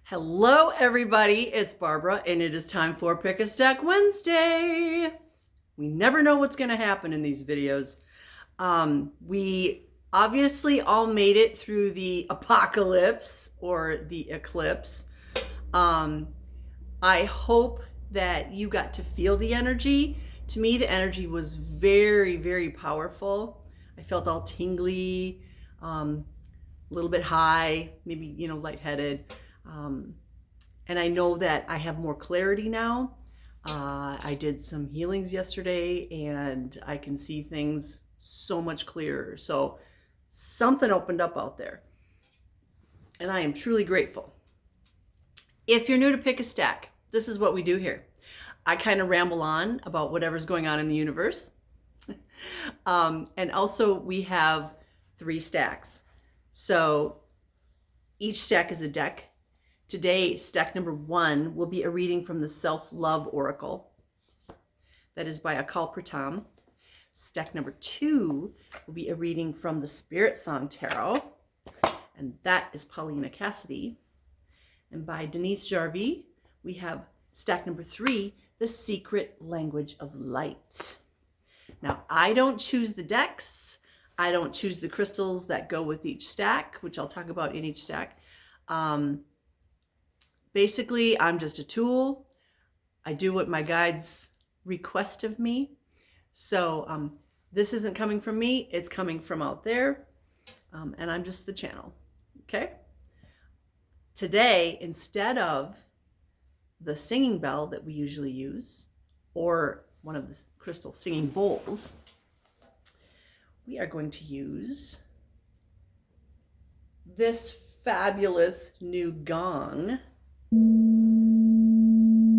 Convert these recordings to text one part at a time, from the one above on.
Hello, everybody. It's Barbara, and it is time for Pick a Stack Wednesday. We never know what's going to happen in these videos. We obviously all made it through the apocalypse or the eclipse. I hope that you got to feel the energy. To me, the energy was very, very powerful. I felt all tingly, a little bit high, maybe, lightheaded. And I know that I have more clarity now. I did some healings yesterday and I can see things so much clearer. So something opened up out there. And I am truly grateful. If you're new to Pick a Stack, this is what we do here. I kind of ramble on about whatever's going on in the universe. And also we have 3 stacks. So each stack is a deck. Today, stack number 1 will be a reading from the Self-Love Oracle. That is by Akal Pratam. Stack number 2 will be a reading from the Spirit Song Tarot. And that is Paulina Cassidy. And by Denise Jarvie, we have stack number 3, The Secret Language of Light. Now, I don't choose the decks. I don't choose the crystals that go with each stack, which I'll talk about in each stack. Basically, I'm just a tool. I do what my guides request of me. So this isn't coming from me. It's coming from out there. And I'm just the channel. Okay? Today, instead of the singing bell that we usually use, or one of the crystal singing bowls, we are going to use this fabulous new gong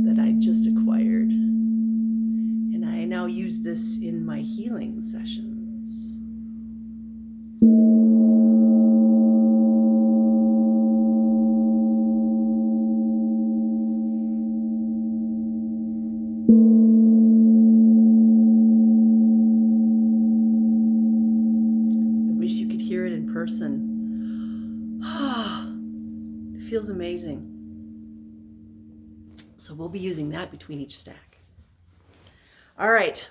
that I just acquired. And I now use this in my healing sessions. I wish you could hear it in person. It feels amazing. So we'll be using that between each stack. All right,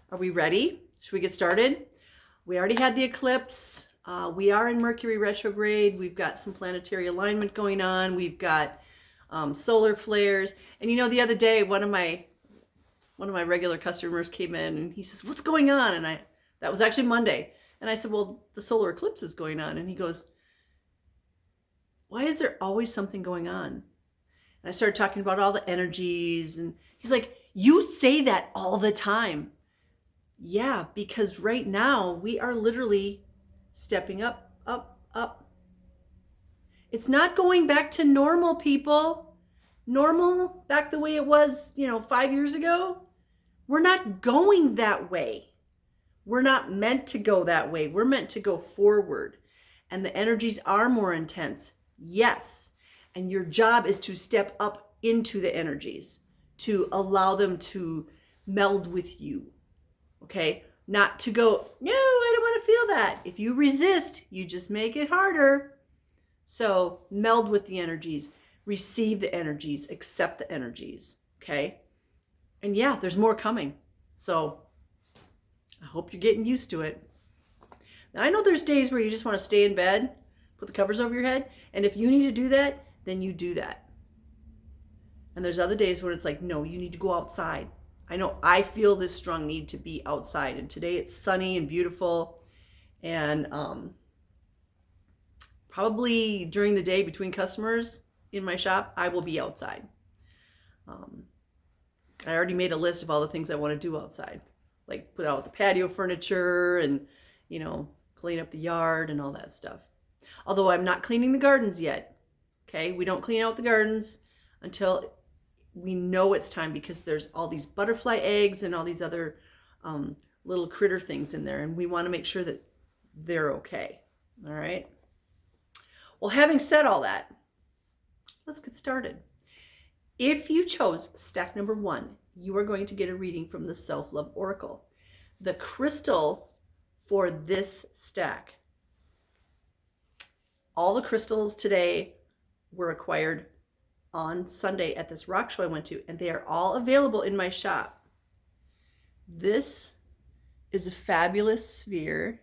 are we ready? Should we get started? We already had the eclipse. We are in Mercury retrograde. We've got some planetary alignment going on. We've got solar flares. And the other day, one of my regular customers came in and he says, "What's going on?" And that was actually Monday. And I said, "Well, the solar eclipse is going on." And he goes, "Why is there always something going on?" And I started talking about all the energies, and he's like, "You say that all the time." Yeah, because right now we are literally stepping up, up, up. It's not going back to normal, people. Normal, back the way it was, 5 years ago. We're not going that way. We're not meant to go that way. We're meant to go forward. And the energies are more intense. Yes. And your job is to step up into the energies, to allow them to meld with you, okay? Not to go, "No, I don't want to feel that." If you resist, you just make it harder. So meld with the energies, receive the energies, accept the energies, okay? And yeah, there's more coming. So I hope you're getting used to it. Now, I know there's days where you just want to stay in bed, put the covers over your head, and if you need to do that, then you do that. And there's other days where it's like, no, you need to go outside. I know I feel this strong need to be outside. And today it's sunny and beautiful. And probably during the day between customers in my shop, I will be outside. I already made a list of all the things I want to do outside. Like put out the patio furniture and, clean up the yard and all that stuff. Although I'm not cleaning the gardens yet. Okay, we don't clean out the gardens until we know it's time, because there's all these butterfly eggs and all these other little critter things in there, and we want to make sure that they're okay. All right. Well, having said all that, let's get started. If you chose stack number 1, you are going to get a reading from the Self-Love Oracle. The crystal for this stack, all the crystals today were acquired on Sunday at this rock show I went to, and they are all available in my shop. This is a fabulous sphere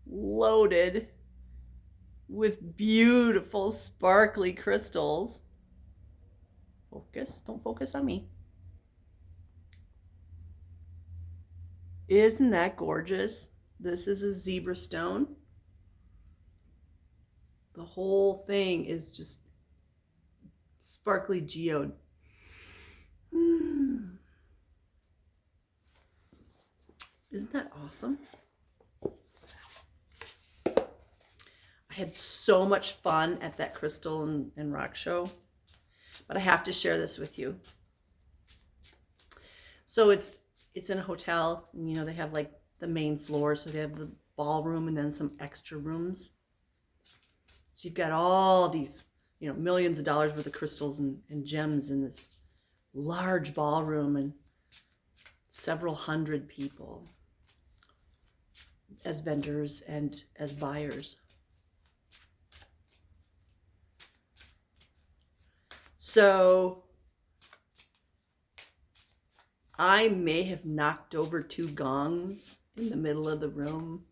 loaded with beautiful sparkly crystals. Focus, don't focus on me. Isn't that gorgeous? This is a zebra stone. The whole thing is just sparkly geode. Isn't that awesome? I had so much fun at that crystal and rock show, but I have to share this with you. So it's in a hotel, and you know, they have like the main floor, so they have the ballroom and then some extra rooms. So you've got all these, you know, millions of dollars worth of crystals and gems in this large ballroom, and several hundred people as vendors and as buyers. So I may have knocked over 2 gongs in the middle of the room.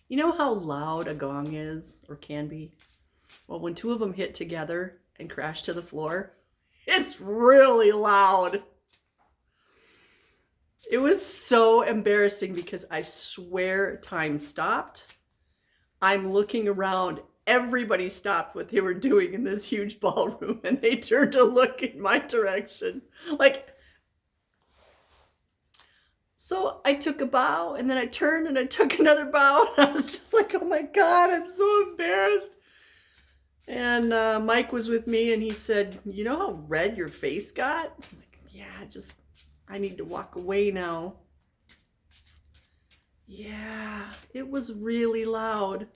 You know how loud a gong is, or can be? Well, when 2 of them hit together and crash to the floor, it's really loud. It was so embarrassing because I swear time stopped. I'm looking around. Everybody stopped what they were doing in this huge ballroom, and they turned to look in my direction. Like, so I took a bow, and then I turned and I took another bow. And I was just like, oh my God, I'm so embarrassed. And Mike was with me, and he said, you know how red your face got? I'm like, yeah, I need to walk away now. Yeah, it was really loud.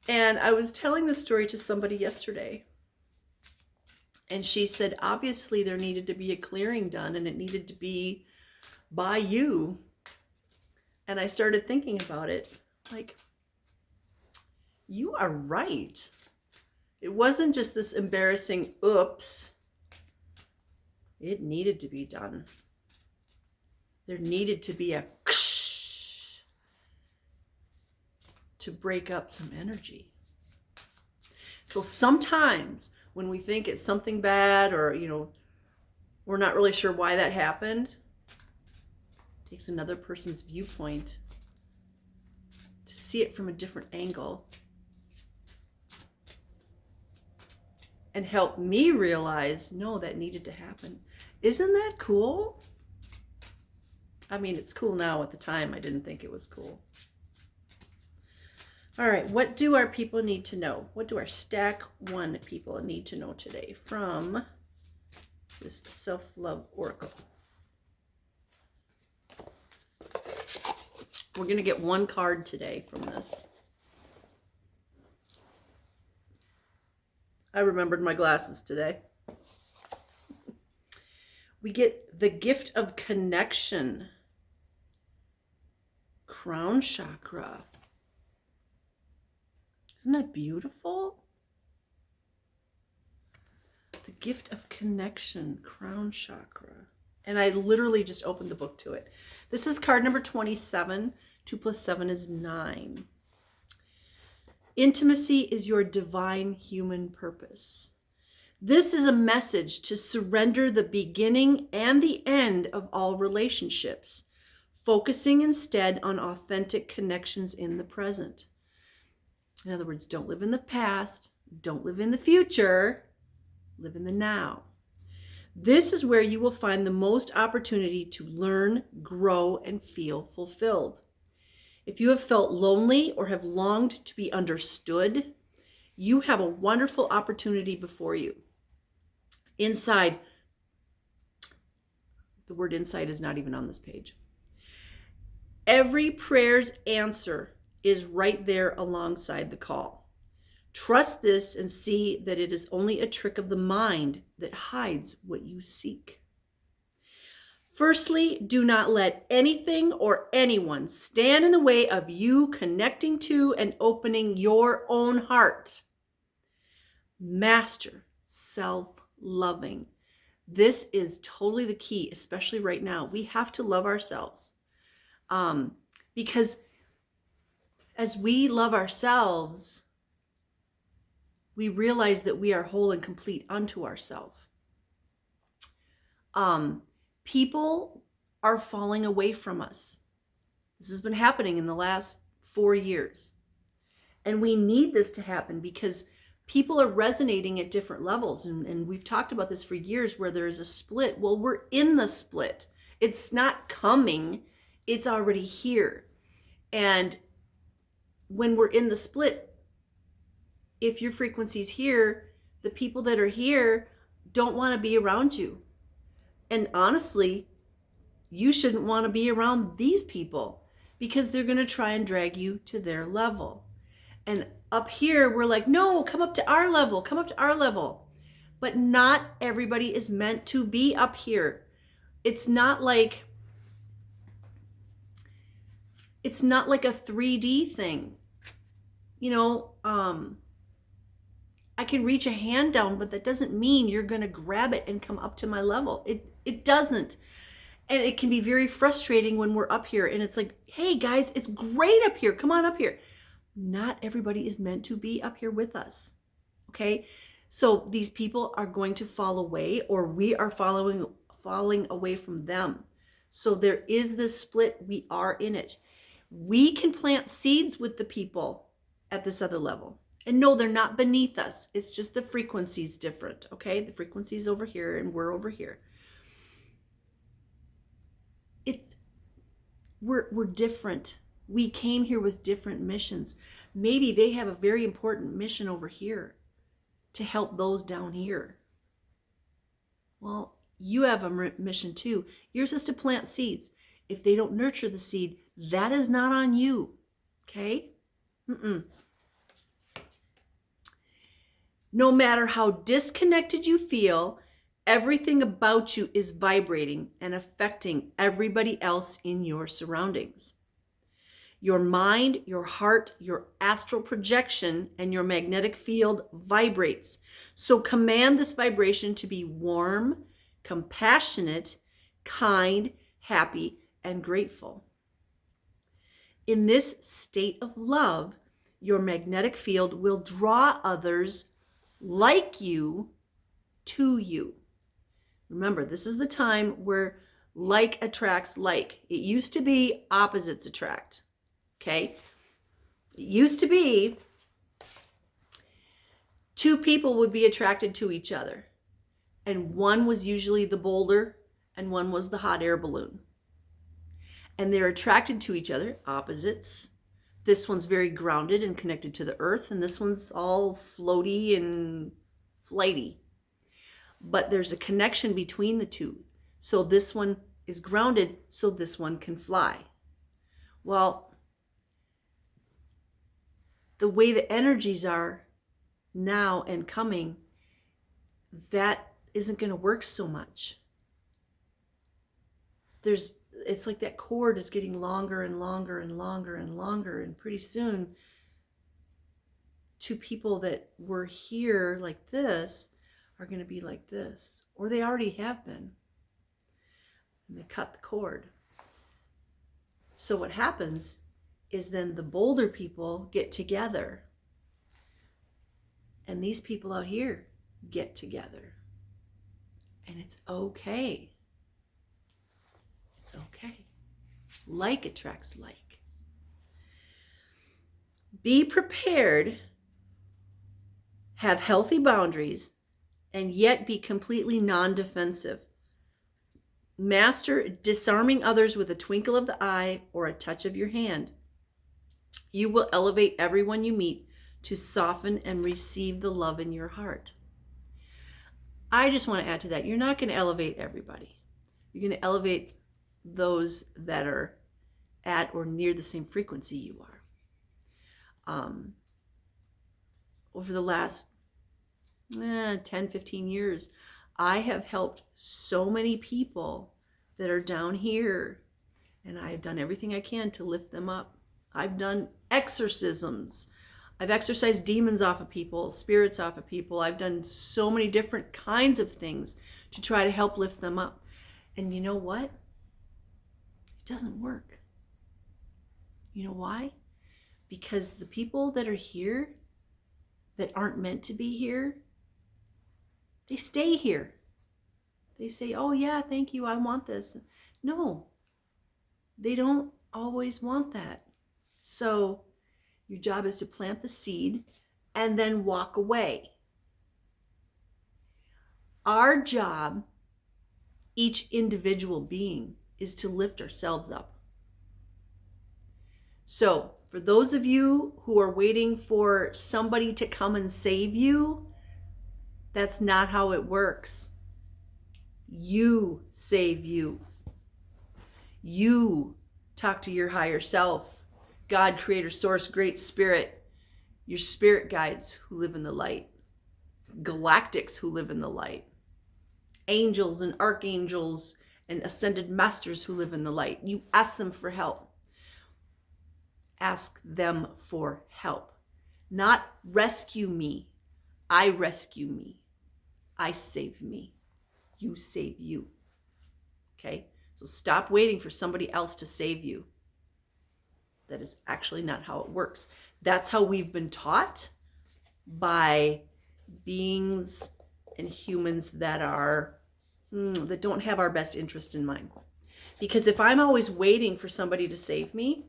And I was telling the story to somebody yesterday, and she said, obviously there needed to be a clearing done, and it needed to be by you. And I started thinking about it, like, you are right. It wasn't just this embarrassing oops. It needed to be done. There needed to be a to break up some energy. So sometimes when we think it's something bad, or, you know, we're not really sure why that happened, it takes another person's viewpoint to see it from a different angle and help me realize, no, that needed to happen. Isn't that cool? I mean, it's cool now. At the time, I didn't think it was cool. All right, what do our people need to know? What do our stack 1 people need to know today from this self-love oracle? We're going to get 1 card today from this. I remembered my glasses today. We get the gift of connection. Crown chakra. Isn't that beautiful? The gift of connection, crown chakra. And I literally just opened the book to it. This is card number 27. 2 plus 7 is 9. Intimacy is your divine human purpose. This is a message to surrender the beginning and the end of all relationships, focusing instead on authentic connections in the present. In other words, don't live in the past, don't live in the future, live in the now. This is where you will find the most opportunity to learn, grow, and feel fulfilled. If you have felt lonely or have longed to be understood, you have a wonderful opportunity before you. Inside, the word inside is not even on this page. Every prayer's answer is right there alongside the call. Trust this and see that it is only a trick of the mind that hides what you seek. Firstly, do not let anything or anyone stand in the way of you connecting to and opening your own heart. Master self-loving. This is totally the key, especially right now. We have to love ourselves. Because as we love ourselves, we realize that we are whole and complete unto ourselves. People are falling away from us. This has been happening in the last 4 years. And we need this to happen because people are resonating at different levels. And we've talked about this for years where there is a split. Well, we're in the split. It's not coming. It's already here. And when we're in the split, if your frequency's here, the people that are here don't want to be around you. And honestly, you shouldn't want to be around these people because they're going to try and drag you to their level. And up here, we're like, no, come up to our level, come up to our level. But not everybody is meant to be up here. It's not like a 3D thing. You know, I can reach a hand down, but that doesn't mean you're going to grab it and come up to my level. It doesn't. And it can be very frustrating when we're up here and it's like, hey guys, it's great up here. Come on up here. Not everybody is meant to be up here with us. Okay? So these people are going to fall away, or we are falling away from them. So there is this split. We are in it. We can plant seeds with the people at this other level. And no, they're not beneath us. It's just the frequency's different. Okay? The frequency's over here and we're over here. We're different. We came here with different missions. Maybe they have a very important mission over here to help those down here. Well, you have a mission too. Yours is to plant seeds. If they don't nurture the seed, that is not on you. Okay? No matter how disconnected you feel, everything about you is vibrating and affecting everybody else in your surroundings. Your mind, your heart, your astral projection, and your magnetic field vibrates. So command this vibration to be warm, compassionate, kind, happy, and grateful. In this state of love, your magnetic field will draw others like you to you. Remember, this is the time where like attracts like. It used to be opposites attract. Okay? It used to be two people would be attracted to each other. And one was usually the boulder and one was the hot air balloon. And they're attracted to each other, opposites. This one's very grounded and connected to the earth, and this one's all floaty and flighty. But there's a connection between the two. So this one is grounded, so this one can fly. Well, the way the energies are now and coming, that isn't going to work so much. It's like that cord is getting longer and longer and longer and longer, and pretty soon two people that were here like this are going to be like this, or they already have been, and they cut the cord. So what happens is then the bolder people get together, and these people out here get together, and it's okay. It's okay. Like attracts like. Be prepared, have healthy boundaries, and yet be completely non-defensive. Master disarming others with a twinkle of the eye or a touch of your hand. You will elevate everyone you meet to soften and receive the love in your heart. I just want to add to that. You're not going to elevate everybody. You're going to elevate those that are at or near the same frequency you are. Over the last 10, 15 years, I have helped so many people that are down here, and I've done everything I can to lift them up. I've done exorcisms. I've exorcised demons off of people, spirits off of people. I've done so many different kinds of things to try to help lift them up. And you know what? It doesn't work. You know why? Because the people that are here that aren't meant to be here, they stay here. They say, oh yeah, thank you, I want this. No, they don't always want that. So your job is to plant the seed and then walk away. Our job, each individual being, is to lift ourselves up. So for those of you who are waiting for somebody to come and save you, that's not how it works. You save you. You talk to your higher self, God, Creator, Source, Great Spirit, your spirit guides who live in the light, galactics who live in the light, angels and archangels and ascended masters who live in the light. You ask them for help. Ask them for help. Not rescue me. I rescue me. I save me. You save you. Okay? So stop waiting for somebody else to save you. That is actually not how it works. That's how we've been taught by beings and humans that are that don't have our best interest in mind. Because if I'm always waiting for somebody to save me,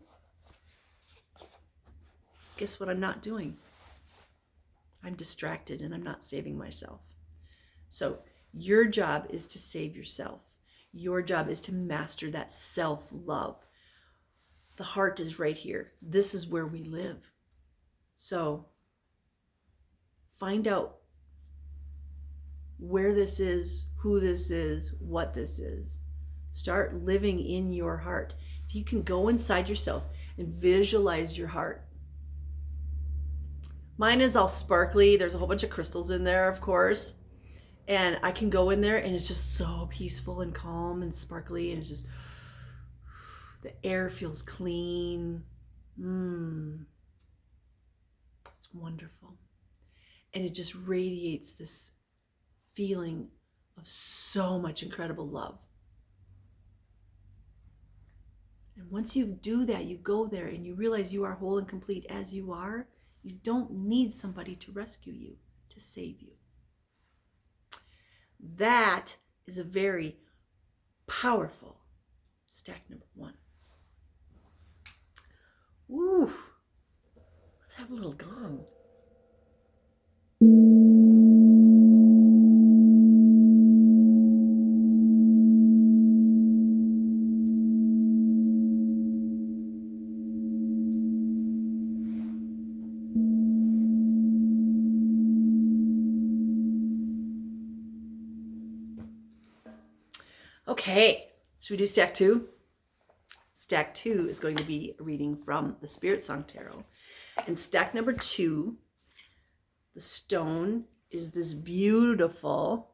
guess what I'm not doing? I'm distracted and I'm not saving myself. So your job is to save yourself. Your job is to master that self-love. The heart is right here. This is where we live. So find out where this is, who this is, what this is. Start living in your heart. If you can go inside yourself and visualize your heart. Mine is all sparkly. There's a whole bunch of crystals in there, of course. And I can go in there and it's just so peaceful and calm and sparkly. And it's just, the air feels clean. It's wonderful. And it just radiates this feeling of so much incredible love. And once you do that, you go there and you realize you are whole and complete as you are. You don't need somebody to rescue you, to save you. That is a very powerful stack number 1. Woo! Let's have a little gong. Okay, should we do stack 2? Stack 2 is going to be a reading from the Spirit Song Tarot. And stack number 2, the stone is this beautiful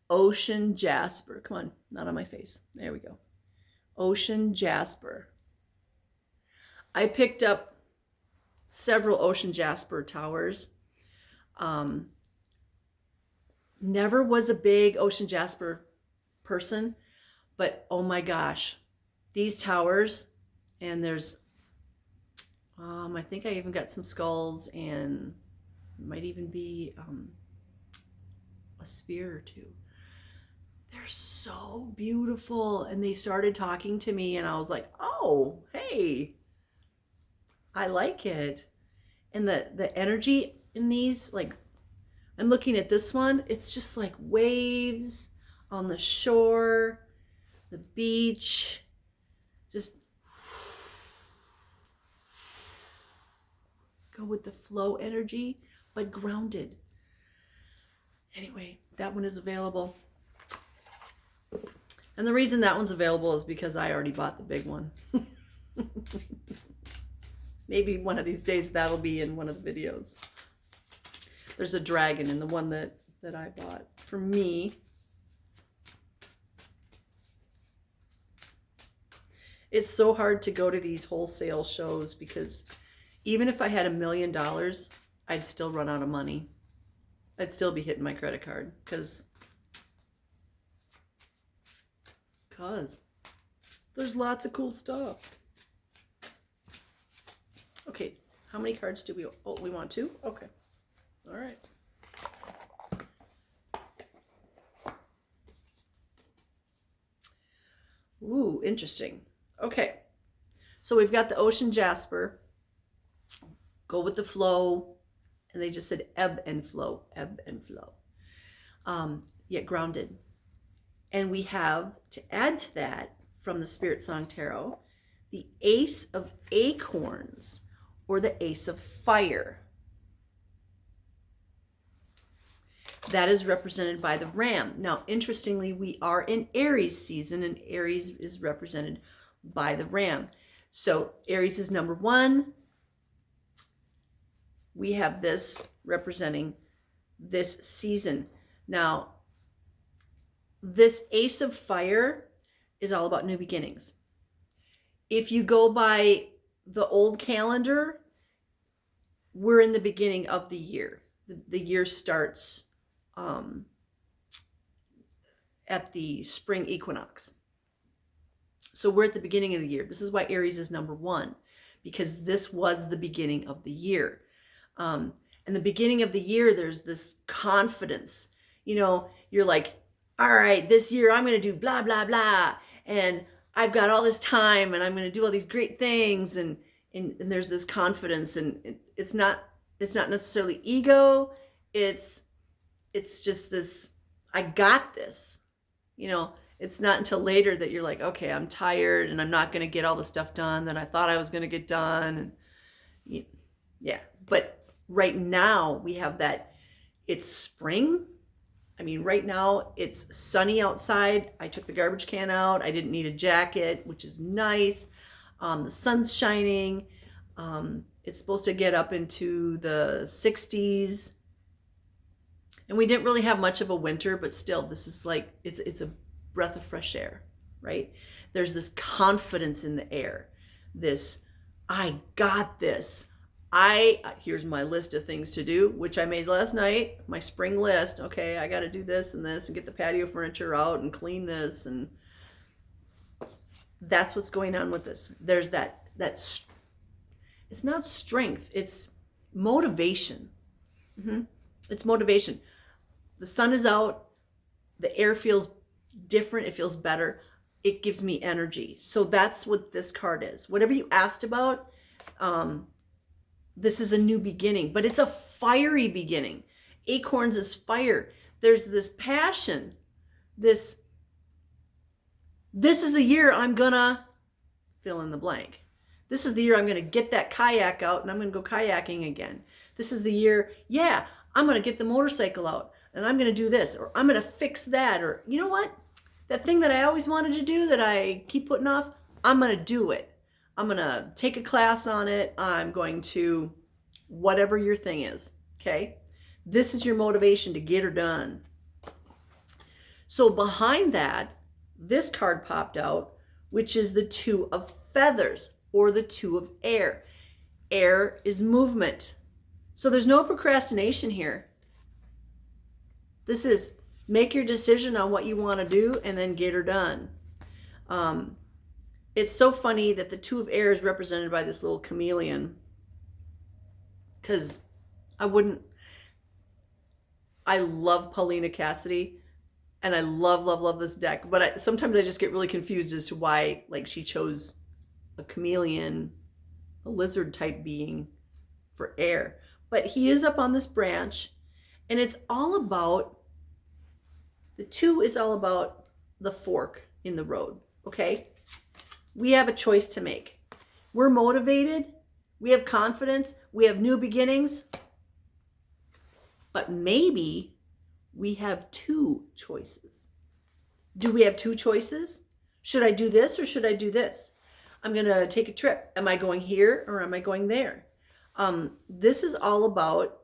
ocean jasper. Come on, not on my face. There we go. Ocean jasper. I picked up several ocean jasper towers. Never was a big ocean jasper person, but oh my gosh, these towers, and there's I think I even got some skulls, and might even be a sphere or two. They're so beautiful, and they started talking to me, and I was like, oh, hey, I like it. And the energy in these, like, I'm looking at this one, it's just like waves on the shore, the beach, just go with the flow energy, but grounded. Anyway, that one is available. And the reason that one's available is because I already bought the big one. Maybe one of these days that'll be in one of the videos. There's a dragon in the one that I bought for me. It's so hard to go to these wholesale shows because even if I had $1 million, I'd still run out of money. I'd still be hitting my credit card because there's lots of cool stuff. Okay, how many cards do we, oh, we want 2? Okay, all right. Ooh, interesting. Okay, so we've got the ocean jasper, go with the flow, and they just said ebb and flow, yet grounded. And we have, to add to that, from the Spirit Song Tarot, the Ace of Acorns, or the Ace of Fire. That is represented by the ram. Now, interestingly, we are in Aries season, and Aries is represented by the ram. So Aries is number 1. We have this representing this season. Now, this Ace of Fire is all about new beginnings. If you go by the old calendar, we're in the beginning of the year. The year starts at the spring equinox. So we're at the beginning of the year. This is why Aries is number 1, because this was the beginning of the year. And the beginning of the year, there's this confidence. You know, you're like, all right, this year I'm going to do blah, blah, blah. And I've got all this time and I'm going to do all these great things. And there's this confidence, and it's not necessarily ego. It's just this, I got this, you know. It's not until later that you're like, okay, I'm tired and I'm not going to get all the stuff done that I thought I was going to get done. And yeah, but right now we have that, it's spring. I mean, right now it's sunny outside. I took the garbage can out. I didn't need a jacket, which is nice. The sun's shining. It's supposed to get up into the 60s. And we didn't really have much of a winter, but still, this is like, it's a breath of fresh air, right? There's this confidence in the air. This, I got this. Here's my list of things to do, which I made last night, my spring list. Okay, I got to do this and this and get the patio furniture out and clean this. And that's what's going on with this. There's that it's not strength, it's motivation. It's motivation. The sun is out, the air feels different, it feels better, it gives me energy. So that's what this card is. Whatever you asked about, this is a new beginning, but it's a fiery beginning. Acorns is fire. There's this passion, this is the year I'm gonna fill in the blank. This is the year I'm gonna get that kayak out and I'm gonna go kayaking again. This is the year, yeah, I'm gonna get the motorcycle out and I'm gonna do this, or I'm gonna fix that, or you know what? That thing that I always wanted to do that I keep putting off, I'm gonna do it. I'm gonna take a class on it. I'm going to, whatever your thing is, okay? This is your motivation to get her done. So behind that, this card popped out, which is the 2 of feathers, or the 2 of air. Air is movement. So there's no procrastination here. This is make your decision on what you want to do and then get her done. It's so funny that the 2 of air is represented by this little chameleon, because I love Paulina Cassidy and I love this deck, but sometimes I just get really confused as to why, like, she chose a chameleon, a lizard type being for air. But he is up on this branch, and it's all about, the 2 is all about the fork in the road, okay? We have a choice to make. We're motivated, we have confidence, we have new beginnings, but maybe we have 2 choices. Do we have 2 choices? Should I do this or should I do this? I'm gonna take a trip. Am I going here or am I going there? This is all about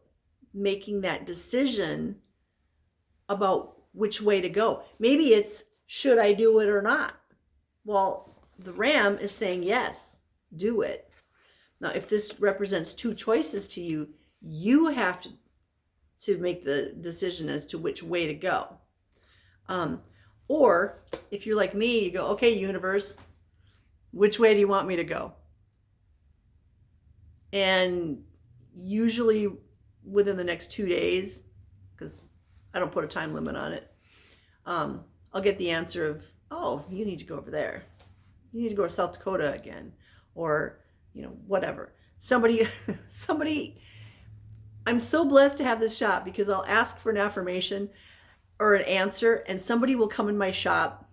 making that decision about which way to go. Maybe it's, should I do it or not? Well, the ram is saying, yes, do it. Now, if this represents two choices to you, you have to make the decision as to which way to go. Or if you're like me, you go, okay, universe, which way do you want me to go? And usually within the next 2 days, because I don't put a time limit on it, I'll get the answer of, oh, you need to go over there. You need to go to South Dakota again, or, whatever. Somebody, I'm so blessed to have this shop because I'll ask for an affirmation or an answer, and somebody will come in my shop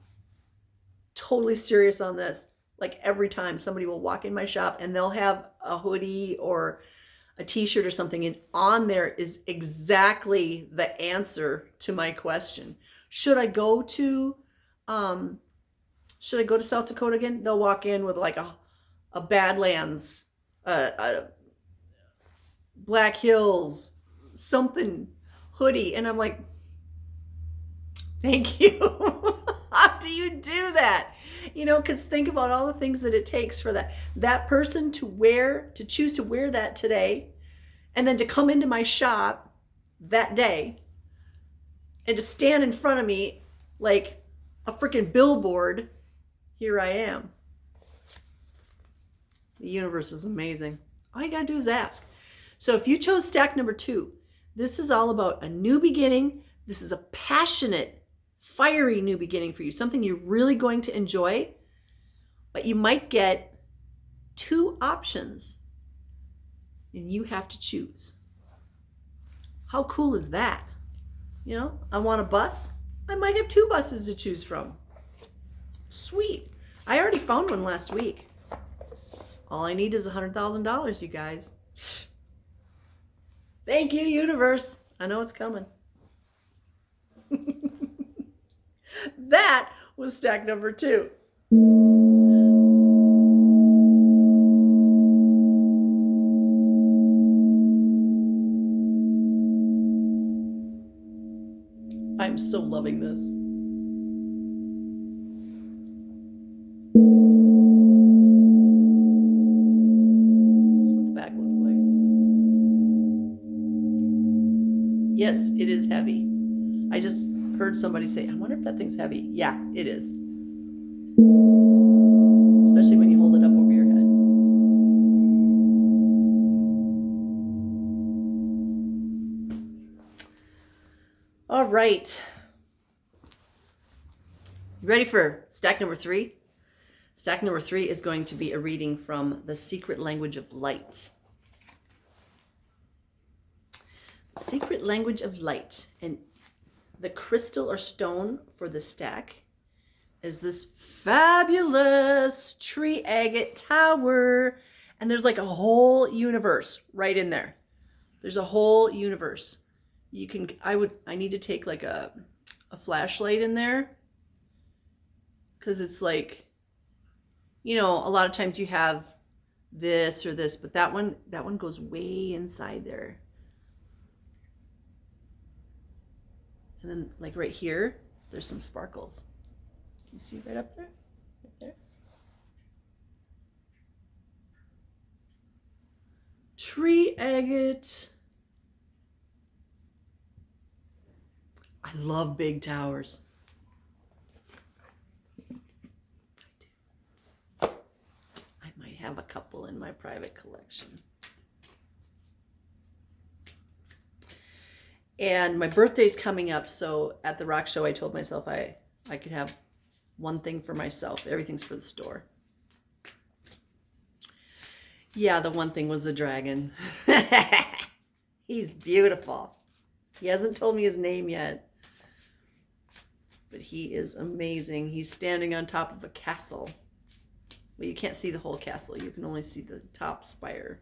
totally serious on this. Like every time somebody will walk in my shop and they'll have a hoodie or a t-shirt or something, and on there is exactly the answer to my question. Should I go to South Dakota again? They'll walk in with like a Badlands, a Black Hills, something hoodie, and I'm like, thank you. How do you do that? Because think about all the things that it takes for that person to choose to wear that today, and then to come into my shop that day and to stand in front of me like a freaking billboard. Here I am. The universe is amazing. All you gotta do is ask. So if you chose stack number 2, this is all about a new beginning. This is a passionate, fiery new beginning for you, something you're really going to enjoy, but you might get 2 options and you have to choose. How cool is that? I want a bus. I might have 2 buses to choose from. Sweet. I already found one last week. All I need is $100,000, you guys. Thank you, universe. I know it's coming. That was stack number 2. I'm so loving this. That's what the back looks like. Yes, it is heavy. I just heard somebody say, I wonder if that thing's heavy. Yeah, it is. Especially when you hold it up over your head. All right. You ready for stack number 3? Stack number 3 is going to be a reading from The Secret Language of Light. Secret Language of Light. And the crystal or stone for the stack is this fabulous tree agate tower. And there's like a whole universe right in there. There's a whole universe. I need to take like a flashlight in there, because it's like, a lot of times you have this or this, but that one goes way inside there. And then like right here, there's some sparkles. Can you see right up there? Right there. Tree agate. I love big towers. I do. I might have a couple in my private collection. And my birthday's coming up, so at the rock show I told myself I could have one thing for myself. Everything's for the store. Yeah, the one thing was a dragon. He's beautiful. He hasn't told me his name yet, but he is amazing. He's standing on top of a castle. Well, you can't see the whole castle. You can only see the top spire.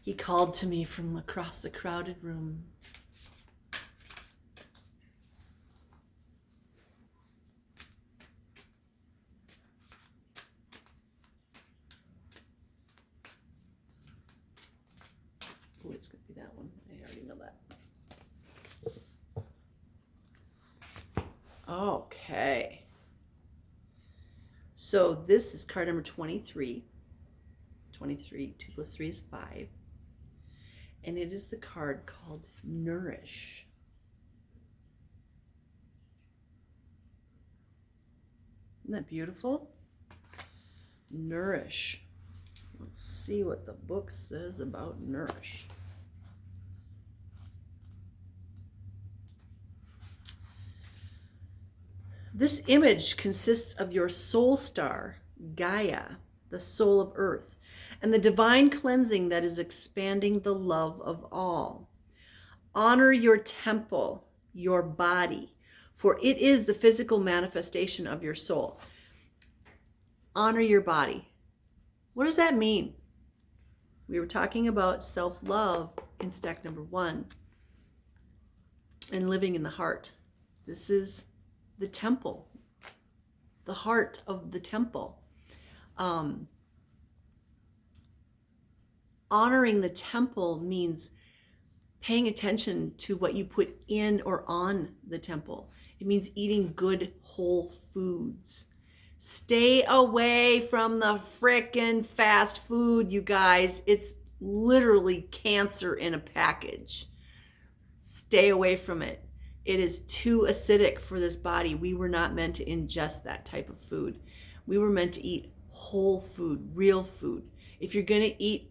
He called to me from across a crowded room. Oh, it's going to be that one. I already know that. Okay. So this is card number 23. 23, 2 plus 3 is 5. And it is the card called Nourish. Isn't that beautiful? Nourish. Let's see what the book says about nourish. This image consists of your soul star, Gaia, the soul of Earth, and the divine cleansing that is expanding the love of all. Honor your temple, your body, for it is the physical manifestation of your soul. Honor your body. What does that mean? We were talking about self-love in stack number 1 and living in the heart. This is the temple, the heart of the temple. Honoring the temple means paying attention to what you put in or on the temple. It means eating good whole foods. Stay away from the frickin' fast food, you guys. It's literally cancer in a package. Stay away from it. It is too acidic for this body. We were not meant to ingest that type of food. We were meant to eat whole food, real food. If you're going to eat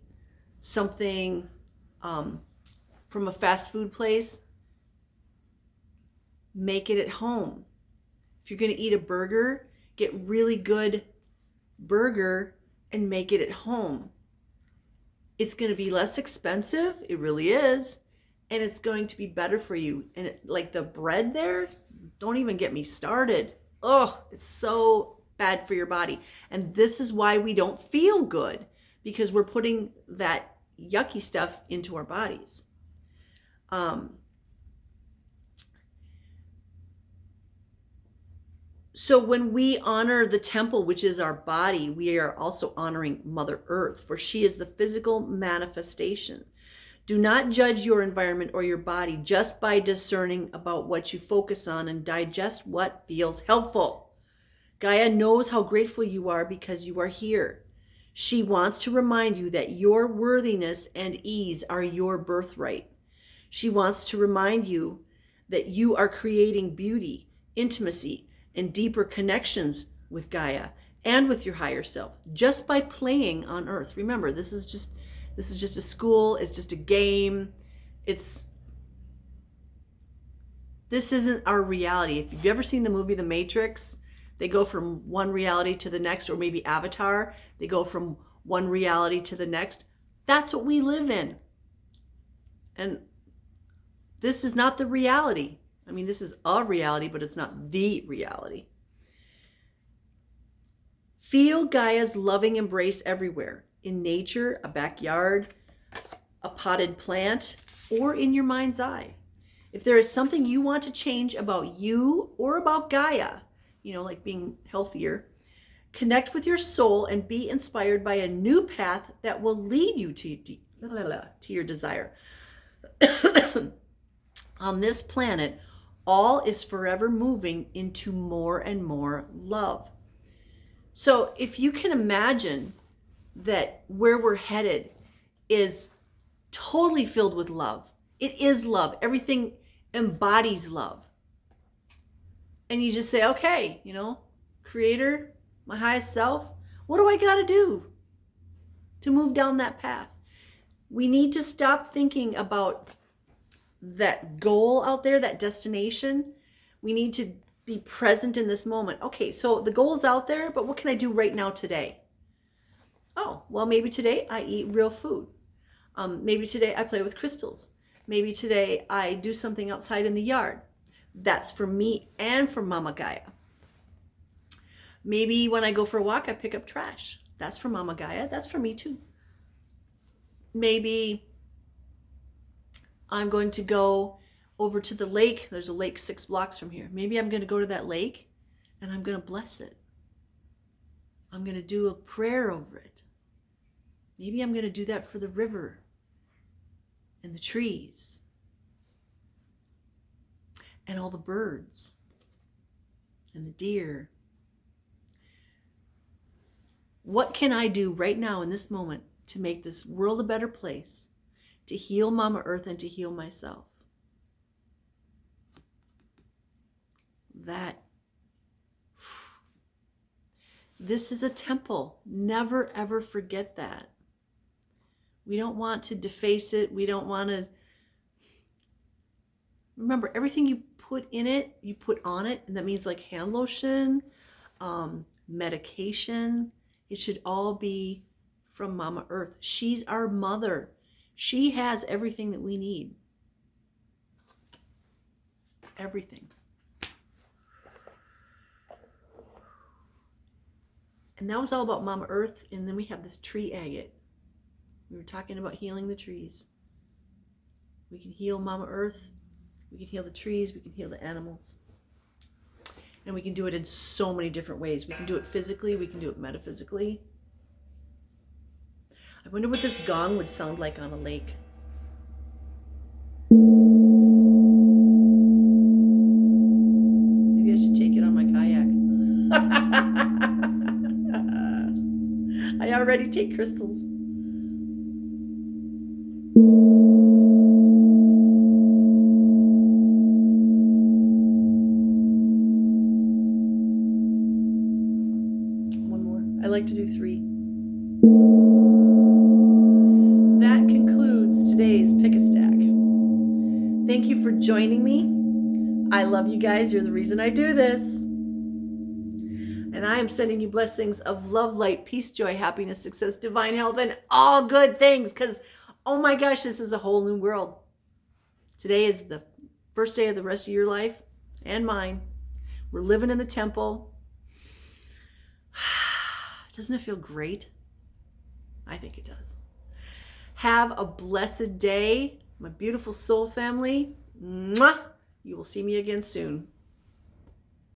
something from a fast food place, make it at home. If you're going to eat a burger, get really good burger and make it at home. It's going to be less expensive. It really is. And it's going to be better for you. And like the bread there, don't even get me started. Oh, it's so bad for your body. And this is why we don't feel good, because we're putting that yucky stuff into our bodies. So when we honor the temple, which is our body, we are also honoring Mother Earth, for she is the physical manifestation. Do not judge your environment or your body just by discerning about what you focus on, and digest what feels helpful. Gaia knows how grateful you are because you are here. She wants to remind you that your worthiness and ease are your birthright. She wants to remind you that you are creating beauty, intimacy, and deeper connections with Gaia and with your higher self just by playing on Earth. Remember, this is just a school. It's just a game. This isn't our reality. If you've ever seen the movie The Matrix, they go from one reality to the next, or maybe Avatar, they go from one reality to the next. That's what we live in. And this is not the reality. I mean, this is a reality, but it's not the reality. Feel Gaia's loving embrace everywhere. In nature, a backyard, a potted plant, or in your mind's eye. If there is something you want to change about you or about Gaia, like being healthier, connect with your soul and be inspired by a new path that will lead you to your desire. On this planet, all is forever moving into more and more love. So if you can imagine that where we're headed is totally filled with love. It is love. Everything embodies love. And you just say, okay, Creator, my highest self, what do I got to do to move down that path? We need to stop thinking about that goal out there, that destination. We need to be present in this moment. Okay, so the goal is out there, but what can I do right now today? Oh, well, maybe today I eat real food. Maybe today I play with crystals. Maybe today I do something outside in the yard. That's for me and for Mama Gaia. Maybe when I go for a walk, I pick up trash. That's for Mama Gaia. That's for me too. Maybe I'm going to go over to the lake. There's a lake 6 blocks from here. Maybe I'm going to go to that lake and I'm going to bless it. I'm going to do a prayer over it. Maybe I'm going to do that for the river and the trees and all the birds and the deer. What can I do right now in this moment to make this world a better place, to heal Mama Earth and to heal myself? This is a temple. Never, ever forget that. We don't want to deface it. We don't want to... Remember, everything you put in it, you put on it. And that means like hand lotion, medication. It should all be from Mama Earth. She's our mother. She has everything that we need. Everything. And that was all about Mama Earth. And then we have this tree agate. We were talking about healing the trees. We can heal Mama Earth. We can heal the trees. We can heal the animals. And we can do it in so many different ways. We can do it physically. We can do it metaphysically. I wonder what this gong would sound like on a lake. Maybe I should take it on my kayak. I already take crystals. One more. I like to do 3. That concludes today's Pick a Stack. Thank you for joining me. I love you guys. You're the reason I do this. And I am sending you blessings of love, light, peace, joy, happiness, success, divine health, and all good things. Because, oh my gosh, this is a whole new world. Today is the first day of the rest of your life and mine. We're living in the temple. Doesn't it feel great? I think it does. Have a blessed day, my beautiful soul family. Mwah! You will see me again soon.